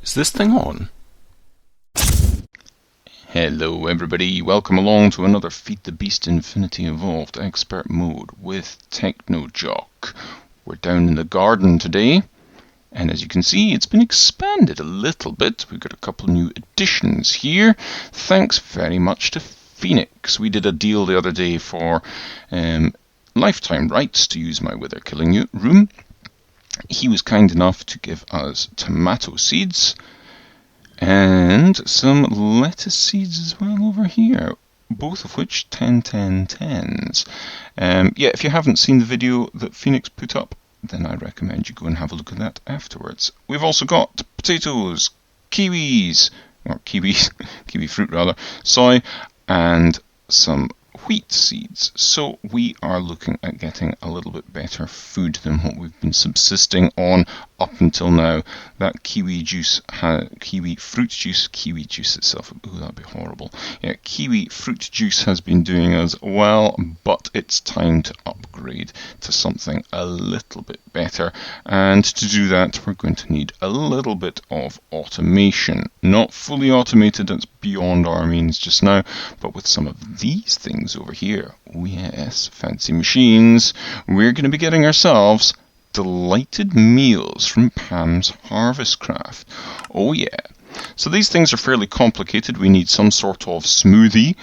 Is this thing on? Hello everybody, welcome along to another Feed the Beast Infinity Evolved Expert Mode with Technojock. We're down in the garden today, and as you can see it's been expanded a little bit. We've got a couple new additions here. Thanks very much to Phoenix. We did a deal the other day for lifetime rights to use my wither killing room. He was kind enough to give us tomato seeds and some lettuce seeds as well over here, both of which 10-10-10s. Yeah, if you haven't seen the video that Phoenix put up, then I recommend you go and have a look at that afterwards. We've also got potatoes, kiwi fruit rather, soy, and some wheat seeds. So we are looking at getting a little bit better food than what we've been subsisting on up until now. That kiwi fruit juice itself, ooh, that'd be horrible. Yeah, kiwi fruit juice has been doing us well, but it's time to upgrade to something a little bit better. And to do that, we're going to need a little bit of automation. Not fully automated, that's beyond our means just now, but with some of these things over here, oh yes, fancy machines, we're going to be getting ourselves delighted meals from Pam's Harvest Craft. Oh yeah. So these things are fairly complicated. We need some sort of smoothie,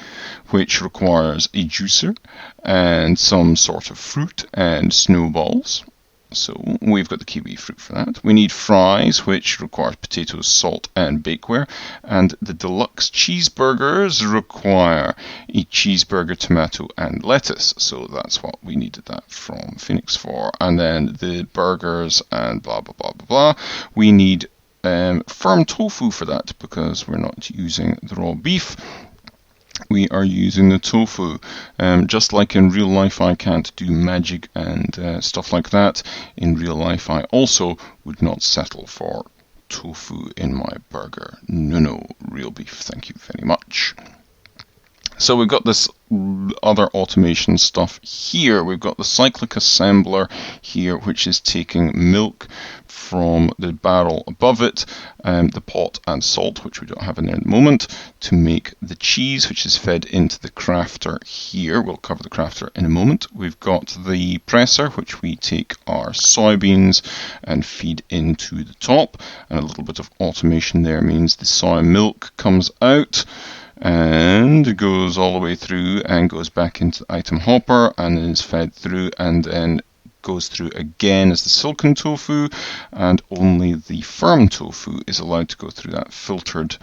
which requires a juicer, and some sort of fruit and snowballs. So we've got the kiwi fruit for that. We need fries, which requires potatoes, salt and bakeware. And the deluxe cheeseburgers require a cheeseburger, tomato and lettuce. So that's what we needed that from Phoenix for. And then the burgers and blah, blah, blah, blah, blah. We need firm tofu for that because we're not using the raw beef. We are using the tofu. Just like in real life I can't do magic and stuff like that, in real life I also would not settle for tofu in my burger. No, real beef, thank you very much. So we've got this other automation stuff here. We've got the cyclic assembler here, which is taking milk from the barrel above it, the pot and salt, which we don't have in there at the moment, to make the cheese, which is fed into the crafter here. We'll cover the crafter in a moment. We've got the presser, which we take our soybeans and feed into the top, and a little bit of automation there means the soy milk comes out and it goes all the way through and goes back into the item hopper and then is fed through and then goes through again as the silken tofu, and only the firm tofu is allowed to go through that filtered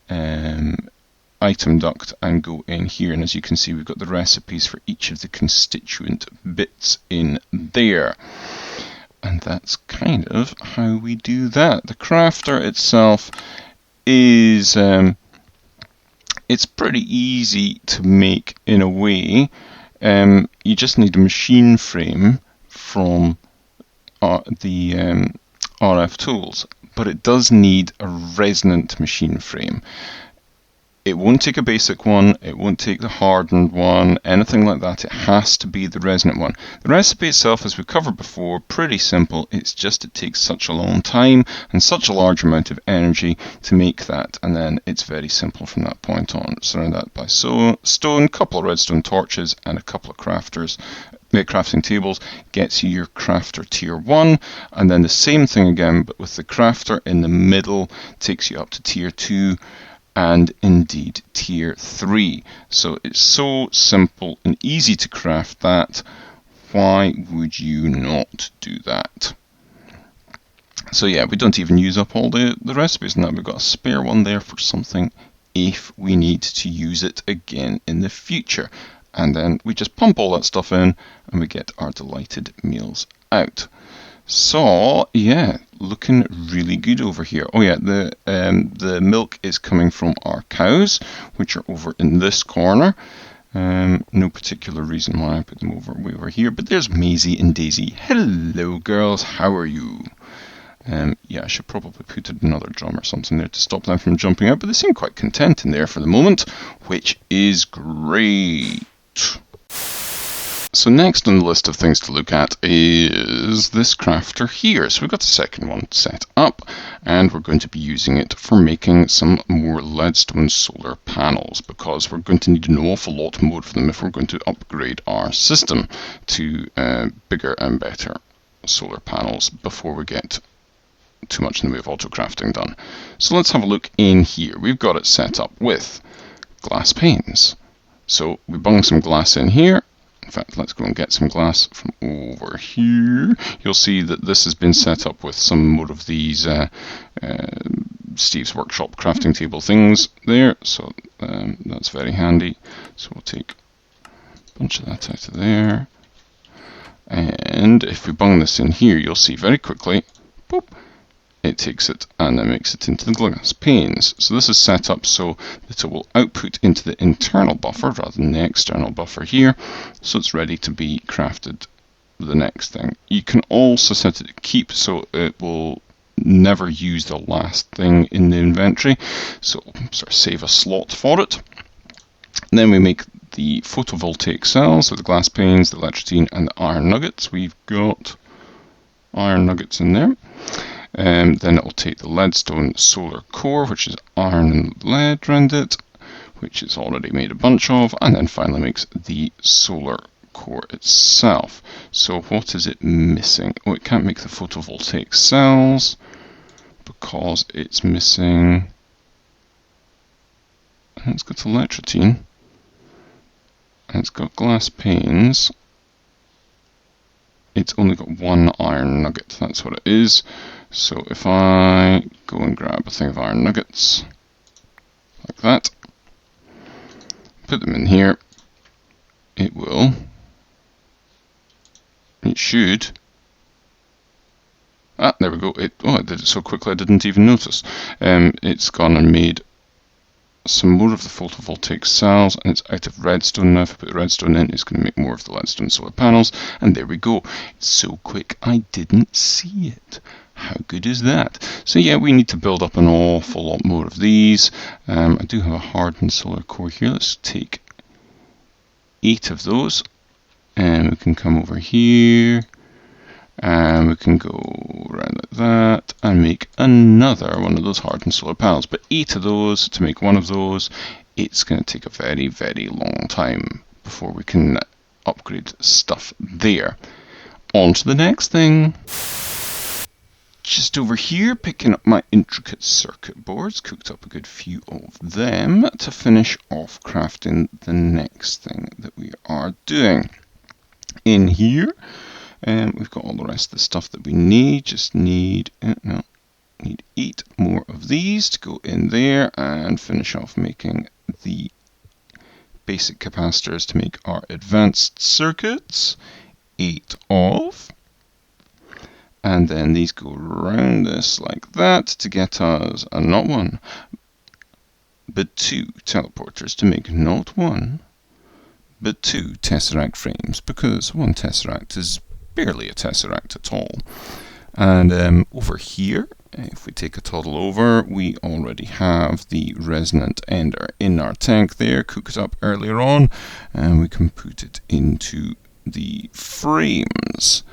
item duct and go in here. And as you can see, we've got the recipes for each of the constituent bits in there. And that's kind of how we do that. The crafter itself is it's pretty easy to make in a way. You just need a machine frame from the RF tools, but it does need a resonant machine frame. It won't take a basic one, it won't take the hardened one, anything like that. It has to be the resonant one. The recipe itself, as we covered before, pretty simple. It's just it takes such a long time and such a large amount of energy to make that, and then it's very simple from that point on. Surround that by stone, couple of redstone torches and a couple of crafting tables gets you your crafter tier 1, and then the same thing again but with the crafter in the middle takes you up to tier 2 and indeed tier 3. So it's so simple and easy to craft that. Why would you not do that? So yeah, we don't even use up all the recipes now. We've got a spare one there for something if we need to use it again in the future. And then we just pump all that stuff in and we get our delighted meals out. So yeah, looking really good over here. Oh yeah, the milk is coming from our cows, which are over in this corner. No particular reason why I put them way over here, but there's Maisie and Daisy. Hello girls, how are you? Yeah, I should probably put another drum or something there to stop them from jumping out, but they seem quite content in there for the moment, which is great. So next on the list of things to look at is this crafter here. So we've got the second one set up, and we're going to be using it for making some more leadstone solar panels, because we're going to need an awful lot more of them if we're going to upgrade our system to bigger and better solar panels before we get too much in the way of auto crafting done. So let's have a look in here. We've got it set up with glass panes. So we bung some glass in here. In fact, let's go and get some glass from over here. You'll see that this has been set up with some more of these Steve's Workshop crafting table things there, so that's very handy. So we'll take a bunch of that out of there. And if we bung this in here, you'll see very quickly, boop, it takes it and then makes it into the glass panes. So this is set up so that it will output into the internal buffer rather than the external buffer here, so it's ready to be crafted the next thing. You can also set it to keep, so it will never use the last thing in the inventory, so sort of save a slot for it. And then we make the photovoltaic cells with the glass panes, the electrotine and the iron nuggets. We've got iron nuggets in there. Then it will take the leadstone solar core, which is iron and lead around it, which it's already made a bunch of, and then finally makes the solar core itself. So what is it missing? Oh, it can't make the photovoltaic cells because it's missing, it's got electrotine, and it's got glass panes. It's only got one iron nugget, that's what it is. So if I go and grab a thing of iron nuggets, like that, put them in here, it should, there we go, it did it so quickly I didn't even notice. It's gone and made some more of the photovoltaic cells, and it's out of redstone now. If I put the redstone in, it's going to make more of the leadstone solar panels, and there we go. It's so quick I didn't see it. How good is that? So yeah, we need to build up an awful lot more of these. I do have a hardened solar core here. Let's take 8 of those, and we can come over here, and we can go around like that and make another one of those hardened solar panels. But 8 of those to make one of those, it's going to take a very, very long time before we can upgrade stuff there. On to the next thing. Just over here, picking up my intricate circuit boards, cooked up a good few of them to finish off crafting the next thing that we are doing. In here, we've got all the rest of the stuff that we need. Just need 8 more of these to go in there and finish off making the basic capacitors to make our advanced circuits. 8 of. And then these go around this like that to get us not 1, but 2 teleporters to make not 1, but 2 Tesseract frames, because 1 Tesseract is barely a Tesseract at all. And over here, if we take a toddle over, we already have the resonant ender in our tank there, cooked up earlier on, and we can put it into the frames.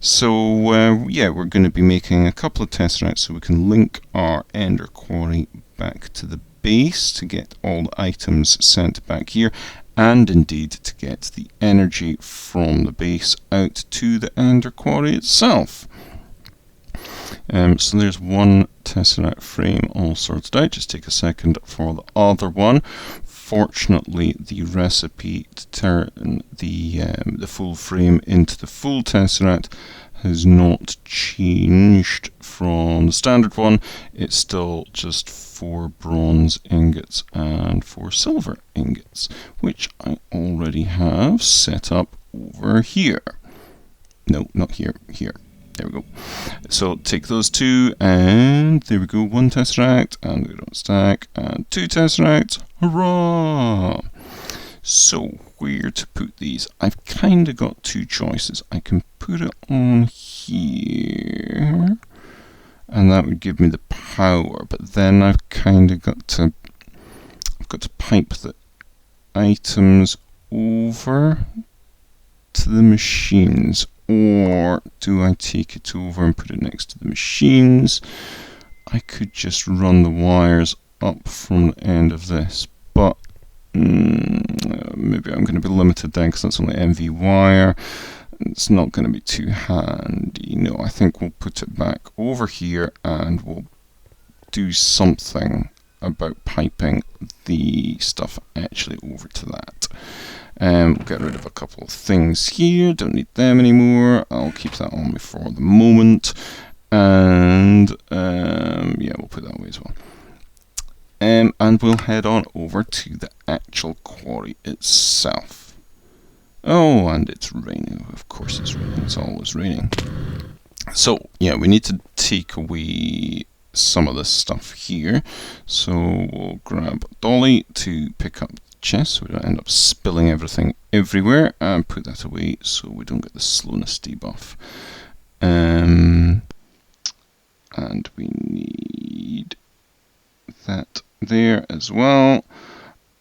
So yeah, we're going to be making a couple of Tesseracts so we can link our ender quarry back to the base to get all the items sent back here, and indeed to get the energy from the base out to the ender quarry itself. So there's 1 Tesseract frame all sorted out. Just take a second for the other one. Fortunately, the recipe to turn the full frame into the full Tesseract has not changed from the standard one. It's still just 4 bronze ingots and 4 silver ingots, which I already have set up over here. No, not here, here. There we go. So take those 2, and there we go. 1 Tesseract, and we don't stack, and 2 Tesseracts. Hurrah! So where to put these? I've kind of got 2 choices. I can put it on here, and that would give me the power. But then I've kind of got to pipe the items over to the machines, or do I take it over and put it next to the machines? I could just run the wires up from the end of this, but maybe I'm going to be limited then because that's only MV wire. It's not going to be too handy. No, I think we'll put it back over here and we'll do something about piping the stuff actually over to that. We'll get rid of a couple of things here, don't need them anymore. I'll keep that on me for the moment, and yeah, we'll put that away as well. And we'll head on over to the actual quarry itself. Oh, and it's raining. Of course it's raining, it's always raining. So yeah, we need to take away some of this stuff here. So we'll grab Dolly to pick up the chest so we don't end up spilling everything everywhere, and put that away so we don't get the slowness debuff. And we need that there as well.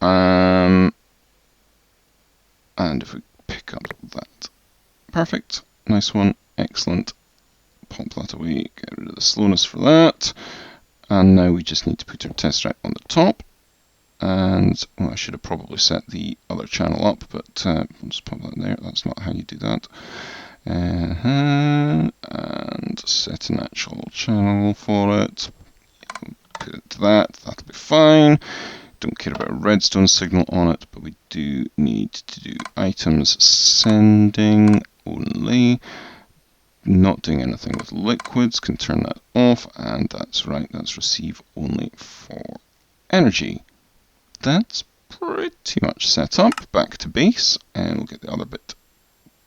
And if we pick up that, perfect, nice one, excellent. Pop that away, get rid of the slowness for that. And now we just need to put our Tesseract on the top. And well, I should have probably set the other channel up, but we'll just pop that there. That's not how you do that. And set an actual channel for it. Put it to that, that'll be fine. Don't care about a redstone signal on it, but we do need to do items sending only. Not doing anything with liquids, can turn that off, and that's right, that's receive only for energy. That's pretty much set up. Back to base, and we'll get the other bit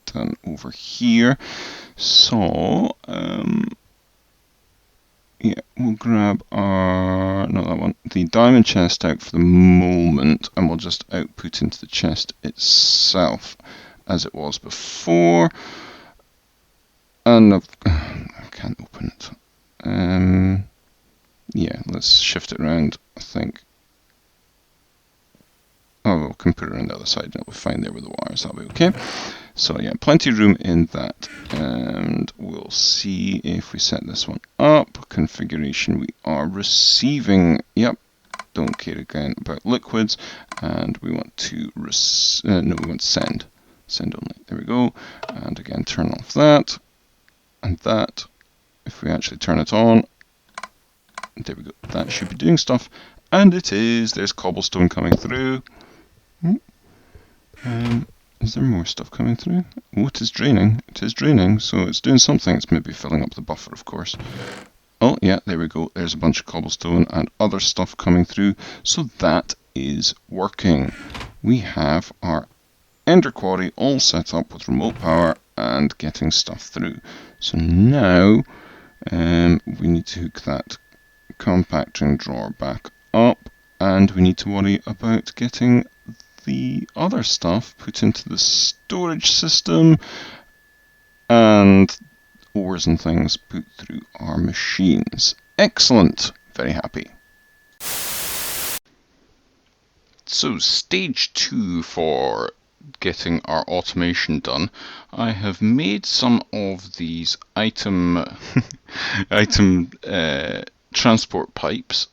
done over here. So, yeah, we'll grab our, not that one, the diamond chest out for the moment, and we'll just output into the chest itself as it was before. And I can't open it. Yeah, let's shift it around, I think. Oh, we can put it around the other side and it'll be fine there with the wires, that'll be okay. So yeah, plenty of room in that. And we'll see if we set this one up. Configuration, we are receiving, yep, don't care again about liquids. And we want to, no, we want to send. Send only, there we go. And again, turn off that. And that, if we actually turn it on, there we go, that should be doing stuff, and it is. There's cobblestone coming through. Is there more stuff coming through? Oh, it is draining, so it's doing something. It's maybe filling up the buffer, of course. Oh yeah, there we go, there's a bunch of cobblestone and other stuff coming through, so that is working. We have our Ender Quarry all set up with remote power and getting stuff through. So now we need to hook that compacting drawer back up, and we need to worry about getting the other stuff put into the storage system and ores and things put through our machines. Excellent, very happy. So stage 2 for getting our automation done. I have made some of these item transport pipes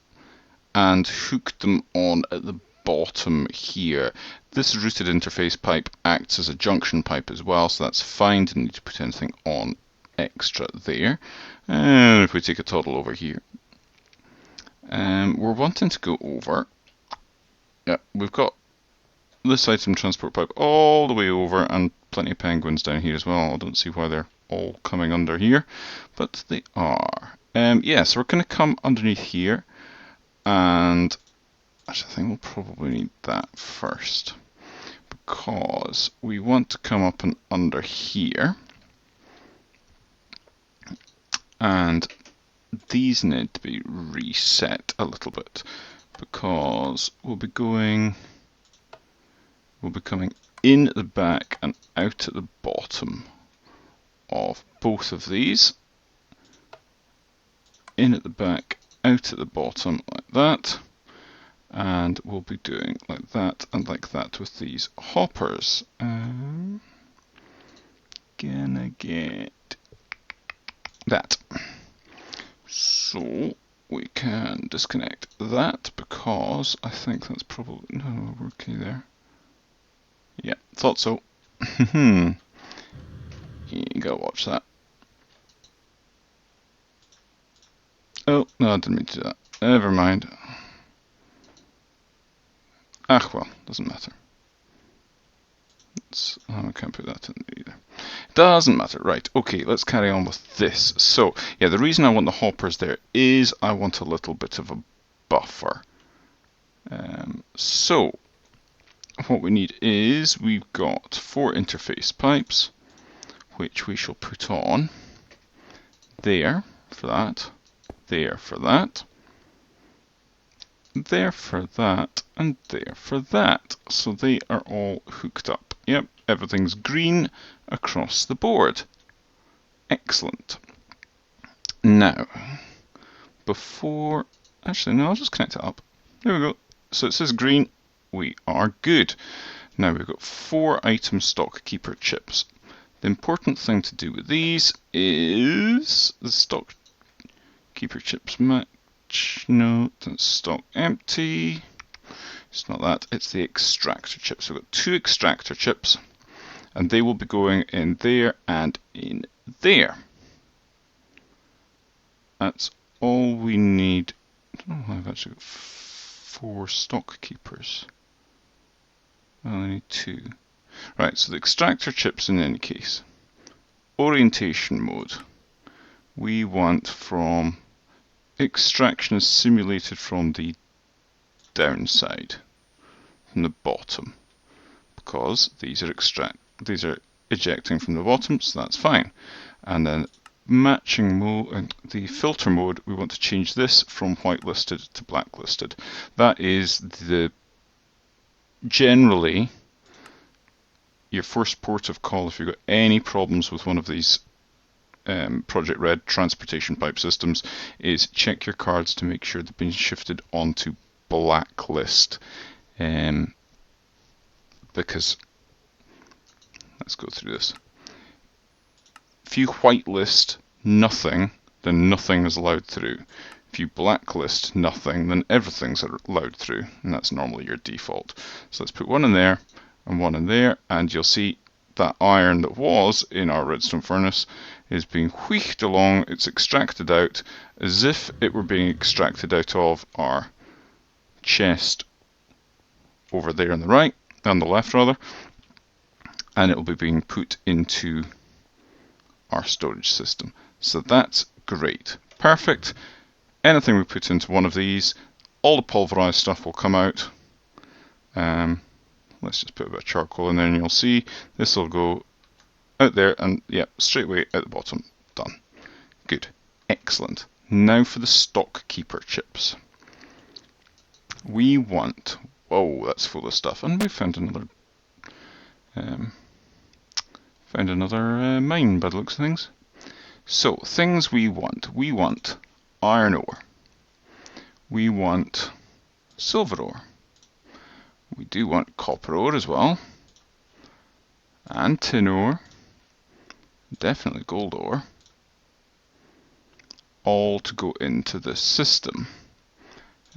and hooked them on at the bottom here. This routed interface pipe acts as a junction pipe as well, so that's fine, didn't need to put anything on extra there. And if we take a toddle over here, we're wanting to go over, yeah, we've got this item transport pipe all the way over, and plenty of penguins down here as well. I don't see why they're all coming under here, but they are. Yeah, so we're going to come underneath here, and actually I think we'll probably need that first, because we want to come up and under here, and these need to be reset a little bit, because we'll be coming in at the back and out at the bottom of both of these. In at the back, out at the bottom, like that. And we'll be doing like that and like that with these hoppers. gonna get that. So we can disconnect that because I think that's probably, no, we're okay there. Yeah, thought so. You gotta watch that. Oh, no, I didn't mean to do that. Never mind. Ah, well, doesn't matter. I can't put that in there either. Doesn't matter. Right, okay, let's carry on with this. So, yeah, the reason I want the hoppers there is I want a little bit of a buffer. So, what we need is we've got 4 interface pipes, which we shall put on there for that, there for that, there for that, and there for that. So they are all hooked up. Yep, everything's green across the board. Excellent. Now, actually no, I'll just connect it up. There we go. So it says green, we are good. Now we've got 4 item stock keeper chips. The important thing to do with these is the stock keeper chips match. No, that's stock empty. It's not that, it's the extractor chips. We've got 2 extractor chips, and they will be going in there and in there. That's all we need. I don't know why I've actually got 4 stock keepers. I only need 2. Right, so the extractor chips in any case. Orientation mode. We want from extraction is simulated from the downside, from the bottom, because these are ejecting from the bottom, so that's fine. And then matching mode and the filter mode, we want to change this from whitelisted to blacklisted. That is generally your first port of call if you've got any problems with one of these Project Red transportation pipe systems, is check your cards to make sure they've been shifted onto blacklist. Because, let's go through this. If you whitelist nothing, then nothing is allowed through. If you blacklist nothing, then everything's allowed through, and that's normally your default. So let's put 1 in there and 1 in there, and you'll see that iron that was in our redstone furnace is being wheeked along. It's extracted out as if it were being extracted out of our chest over there on the right, on the left rather, and it will be being put into our storage system. So that's great. Perfect. Anything we put into one of these, all the pulverized stuff will come out. Let's just put a bit of charcoal in there and you'll see this will go out there and yep, straight away out the bottom. Done. Good. Excellent. Now for the stock keeper chips. We want, whoa, that's full of stuff, and we found another mine by the looks of things. So things we want iron ore, we want silver ore, we do want copper ore as well, and tin ore, definitely gold ore, all to go into this system.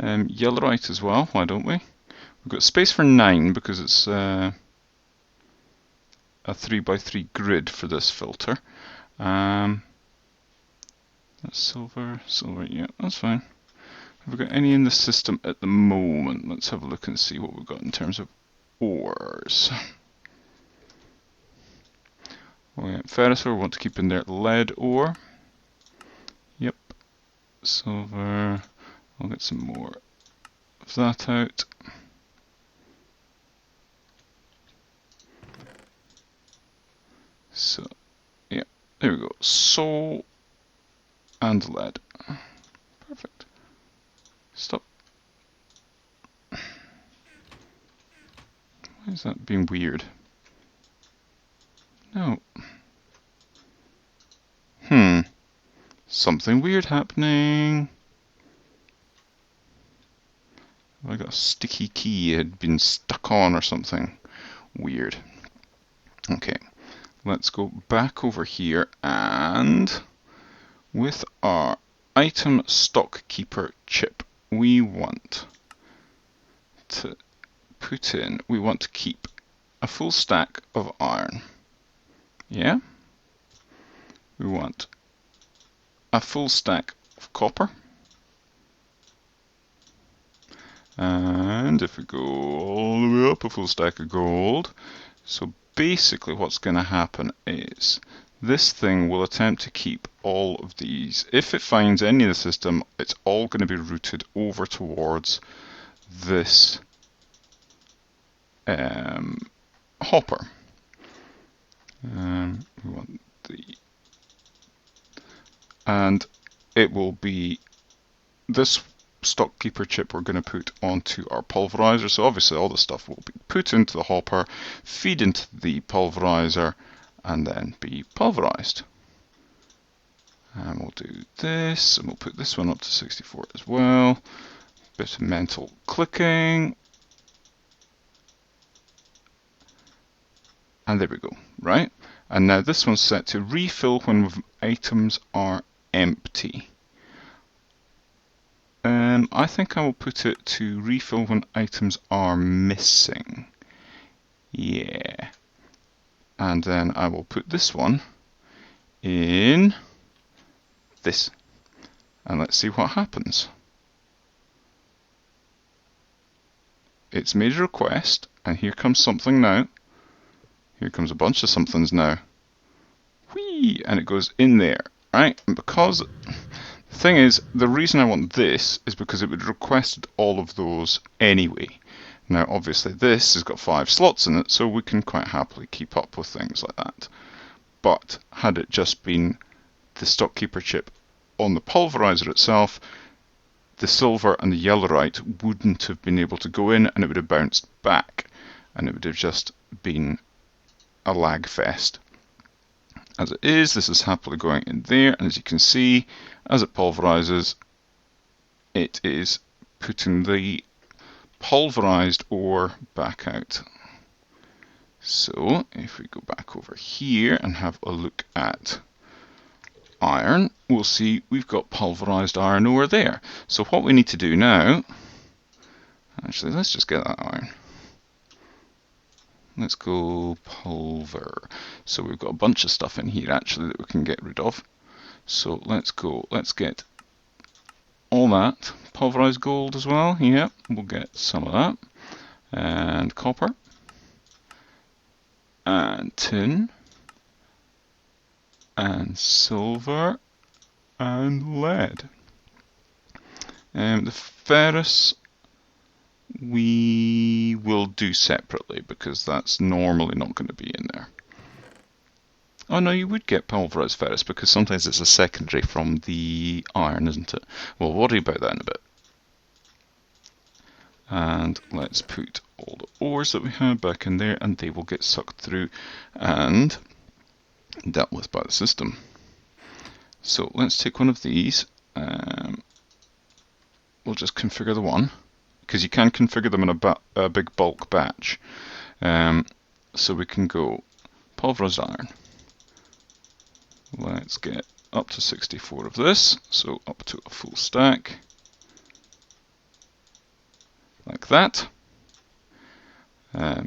Yellowite as well, why don't we? We've got space for 9 because it's a 3x3 grid for this filter. That's silver, yeah, that's fine. Have we got any in the system at the moment? Let's have a look and see what we've got in terms of ores. Oh yeah, ferrous ore, we want to keep in there lead ore. Yep, silver. I'll get some more of that out. So, yeah, there we go. So, and lead. Perfect. Stop. Why is that being weird? No. Something weird happening. I got a sticky key, it had been stuck on or something. Weird. Okay, let's go back over here, and with our item stock keeper chip, we want to keep a full stack of iron. Yeah? We want a full stack of copper. And if we go all the way up, a full stack of gold. So basically what's going to happen is this thing will attempt to keep all of these. If it finds any of the system, it's all going to be routed over towards this hopper. We want and it will be this stock keeper chip we're going to put onto our pulverizer. So obviously all the stuff will be put into the hopper, feed into the pulverizer, and then be pulverized. And we'll do this, and we'll put this one up to 64 as well. Bit of mental clicking. And there we go, right? And now this one's set to refill when items are empty. I think I will put it to refill when items are missing. Yeah. And then I will put this one in this. And let's see what happens. It's made a request, and here comes something now. Here comes a bunch of somethings now. Whee! And it goes in there, right? And because the thing is, the reason I want this is because it would requested all of those anyway. Now, obviously, this has got 5 slots in it, so we can quite happily keep up with things like that. But had it just been the stock keeper chip on the pulverizer itself, the silver and the yellowite wouldn't have been able to go in, and it would have bounced back, and it would have just been a lag fest. As it is, this is happily going in there, and as you can see, as it pulverizes, it is putting the pulverized ore back out. So if we go back over here and have a look at iron, we'll see we've got pulverized iron ore there. So what we need to do now, actually let's just get that iron. Let's go pulver. So we've got a bunch of stuff in here actually that we can get rid of. So let's get all that. Pulverized gold as well, yeah, we'll get some of that. And copper. And tin. And silver. And lead. The ferrous we will do separately because that's normally not going to be in there. Oh no, you would get pulverized ferrous because sometimes it's a secondary from the iron, isn't it? We'll worry about that in a bit. And let's put all the ores that we have back in there, and they will get sucked through and dealt with by the system. So let's take one of these. We'll just configure the one, because you can configure them in a big bulk batch. So we can go pulverized iron. Let's get up to 64 of this, so up to a full stack. Like that.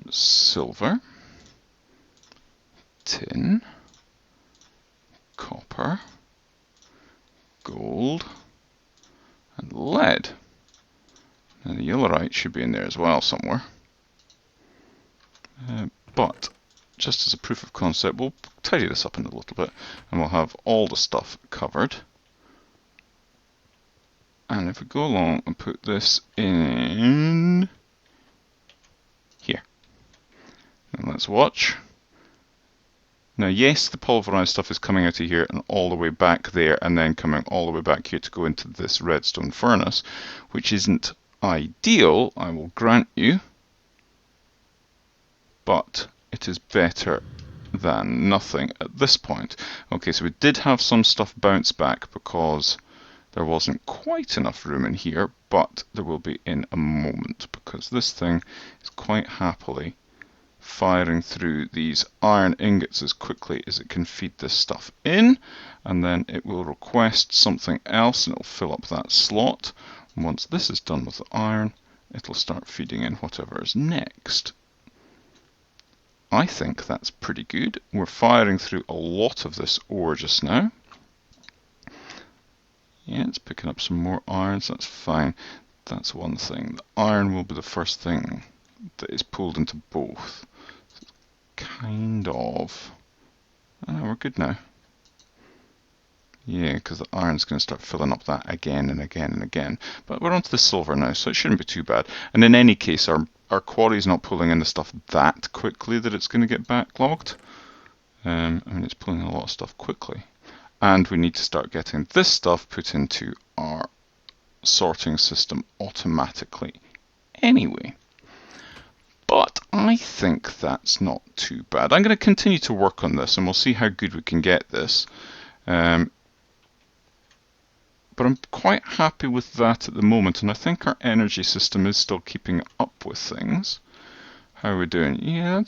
Silver, tin, copper, gold, and lead. And the yellowite should be in there as well somewhere. But just as a proof of concept, we'll tidy this up in a little bit, and we'll have all the stuff covered. And if we go along and put this in here, and let's watch. Now yes, the pulverized stuff is coming out of here and all the way back there, and then coming all the way back here to go into this redstone furnace, which isn't ideal, I will grant you, but it is better than nothing at this point. Okay, so we did have some stuff bounce back because there wasn't quite enough room in here, but there will be in a moment because this thing is quite happily firing through these iron ingots as quickly as it can feed this stuff in, and then it will request something else and it'll fill up that slot. And once this is done with the iron, it'll start feeding in whatever is next. I think that's pretty good. We're firing through a lot of this ore just now. Yeah, it's picking up some more irons, that's fine. That's one thing. The iron will be the first thing that is pulled into both. So kind of. Oh, no, we're good now. Yeah, because the iron's going to start filling up that again and again and again. But we're onto the silver now, so it shouldn't be too bad. And in any case, our quarry's not pulling in the stuff that quickly that it's going to get backlogged. I mean, it's pulling in a lot of stuff quickly. And we need to start getting this stuff put into our sorting system automatically anyway. But I think that's not too bad. I'm going to continue to work on this and we'll see how good we can get this. But I'm quite happy with that at the moment, and I think our energy system is still keeping up with things. How are we doing? Yeah,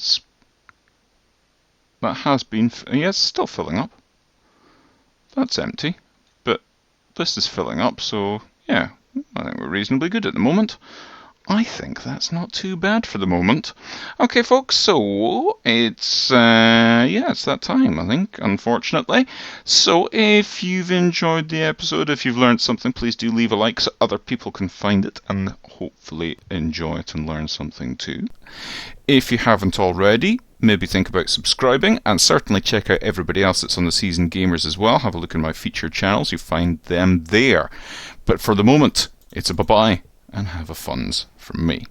that has been, yeah, it's still filling up. That's empty, but this is filling up, so yeah, I think we're reasonably good at the moment. I think that's not too bad for the moment. Okay, folks, so it's it's that time, I think, unfortunately. So if you've enjoyed the episode, if you've learned something, please do leave a like so other people can find it and hopefully enjoy it and learn something too. If you haven't already, maybe think about subscribing, and certainly check out everybody else that's on the Seasoned Gamers as well. Have a look in my featured channels, you find them there. But for the moment, it's a bye-bye, and have a funs from me.